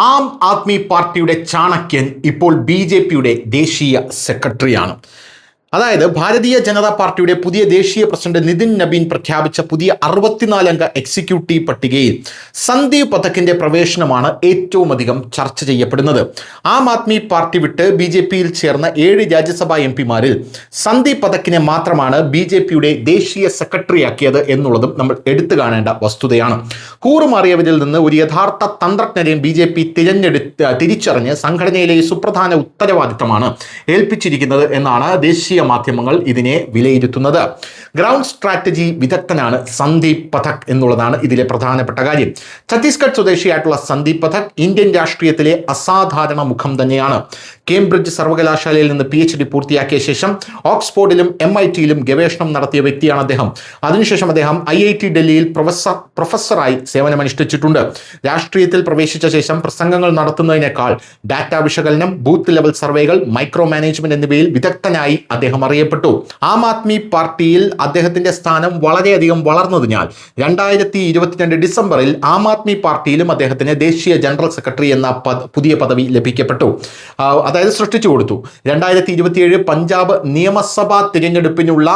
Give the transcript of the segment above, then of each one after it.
ആം ആദ്മി പാർട്ടിയുടെ ചാണക്യൻ ഇപ്പോൾ ബി.ജെ.പിയുടെ ദേശീയ സെക്രട്ടറിയാണ്. അതായത് ഭാരതീയ ജനതാ പാർട്ടിയുടെ പുതിയ ദേശീയ പ്രസിഡന്റ് നിതിൻ നബീൻ പ്രഖ്യാപിച്ച പുതിയ 64 അംഗ എക്സിക്യൂട്ടീവ് പട്ടികയിൽ സന്ദീപ് പഥക്കിന്റെ പ്രവേശനമാണ് ഏറ്റവും അധികം ചർച്ച ചെയ്യപ്പെടുന്നത്. ആം ആദ്മി പാർട്ടി വിട്ട് ബി.ജെ.പിയിൽ ചേർന്ന 7 രാജ്യസഭാ എംപിമാരിൽ സന്ദീപ് പഥക്കിനെ മാത്രമാണ് ബി.ജെ.പിയുടെ ദേശീയ സെക്രട്ടറിയാക്കിയത് എന്നുള്ളതും നമ്മൾ എടുത്തു കാണേണ്ട വസ്തുതയാണ്. കൂറുമാറിയവരിൽ നിന്ന് ഒരു യഥാർത്ഥ തന്ത്രജ്ഞരെയും ബി.ജെ.പി തിരിച്ചറിഞ്ഞ് സംഘടനയിലെ സുപ്രധാന ഉത്തരവാദിത്തമാണ് ഏൽപ്പിച്ചിരിക്കുന്നത് എന്നാണ് ദേശീയ മാധ്യമങ്ങൾ ഇതിനെ വിലയിരുത്തുന്നത്. ഗ്രൗണ്ട് സ്ട്രാറ്റജി വിദഗ്ധനാണ് സന്ദീപ് പഥക് എന്നുള്ളതാണ് ഇതിലെ പ്രധാനപ്പെട്ട കാര്യം. ഛത്തീസ്ഗഡ് സ്വദേശിയായിട്ടുള്ള സന്ദീപ് പഥക് ഇന്ത്യൻ രാഷ്ട്രീയത്തിലെ അസാധാരണ മുഖം തന്നെയാണ്. കേംബ്രിഡ്ജ് സർവകലാശാലയിൽ നിന്ന് PhD പൂർത്തിയാക്കിയ ശേഷം ഓക്സ്ഫോർഡിലും MIT-യിലും ഗവേഷണം നടത്തിയ വ്യക്തിയാണ് അദ്ദേഹം. അതിനുശേഷം അദ്ദേഹം IIT ഡൽഹിയിൽ പ്രൊഫസറായി സേവനമനുഷ്ഠിച്ചിട്ടുണ്ട്. രാഷ്ട്രീയത്തിൽ പ്രവേശിച്ച ശേഷം പ്രസംഗങ്ങൾ നടത്തുന്നതിനേക്കാൾ ഡാറ്റ വിശകലനം, ബൂത്ത് ലെവൽ സർവേകൾ, മൈക്രോ മാനേജ്മെന്റ് എന്നിവയിൽ വിദഗ്ധനായി അദ്ദേഹം അറിയപ്പെട്ടു. ആം ആദ്മി പാർട്ടിയിൽ അദ്ദേഹത്തിന്റെ സ്ഥാനം വളരെയധികം വളർന്നതിനാൽ 2022 ഡിസംബറിൽ ആം ആദ്മി പാർട്ടിയിലും അദ്ദേഹത്തിന് ദേശീയ ജനറൽ സെക്രട്ടറി എന്ന പുതിയ പദവി ലഭിക്കപ്പെട്ടു, അതായത് സൃഷ്ടിച്ചു കൊടുത്തു. 2027 പഞ്ചാബ് നിയമസഭാ തിരഞ്ഞെടുപ്പിനുള്ള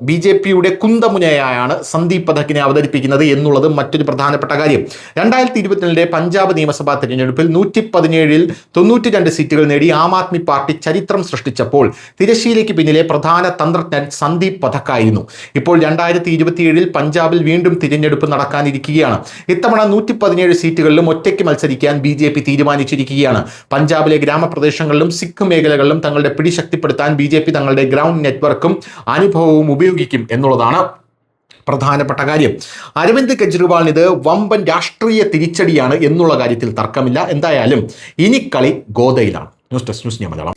ബി.ജെ.പിയുടെ കുന്തമുനയായാണ് സന്ദീപ് പഥക്കിനെ അവതരിപ്പിക്കുന്നത് എന്നുള്ളത് മറ്റൊരു പ്രധാനപ്പെട്ട കാര്യം. 2022 പഞ്ചാബ് നിയമസഭാ തിരഞ്ഞെടുപ്പിൽ 117-ൽ 92 സീറ്റുകൾ നേടി ആം ആദ്മി പാർട്ടി ചരിത്രം സൃഷ്ടിച്ചപ്പോൾ തിരശ്ശീലയ്ക്ക് പിന്നിലെ പ്രധാന തന്ത്രജ്ഞൻ സന്ദീപ് പഥക്കായിരുന്നു. ഇപ്പോൾ 2027 പഞ്ചാബിൽ വീണ്ടും തിരഞ്ഞെടുപ്പ് നടക്കാനിരിക്കുകയാണ്. ഇത്തവണ 117 സീറ്റുകളിലും ഒറ്റയ്ക്ക് മത്സരിക്കാൻ ബി.ജെ.പി തീരുമാനിച്ചിരിക്കുകയാണ്. പഞ്ചാബിലെ ഗ്രാമപ്രദേശങ്ങളിലും സിഖ് മേഖലകളിലും തങ്ങളുടെ പിടി ശക്തിപ്പെടുത്താൻ ബി.ജെ.പി തങ്ങളുടെ ഗ്രൗണ്ട് നെറ്റ്വർക്കും അനുഭവവും ഉപയോഗിക്കും എന്നുള്ളതാണ് പ്രധാനപ്പെട്ട കാര്യം. അരവിന്ദ് കെജ്രിവാളിന് ഇത് വമ്പൻ രാഷ്ട്രീയ തിരിച്ചടിയാണ് എന്നുള്ള കാര്യത്തിൽ തർക്കമില്ല. എന്തായാലും ഇനി കളി ഗോദയിലാണ്. News desk news Malayalam.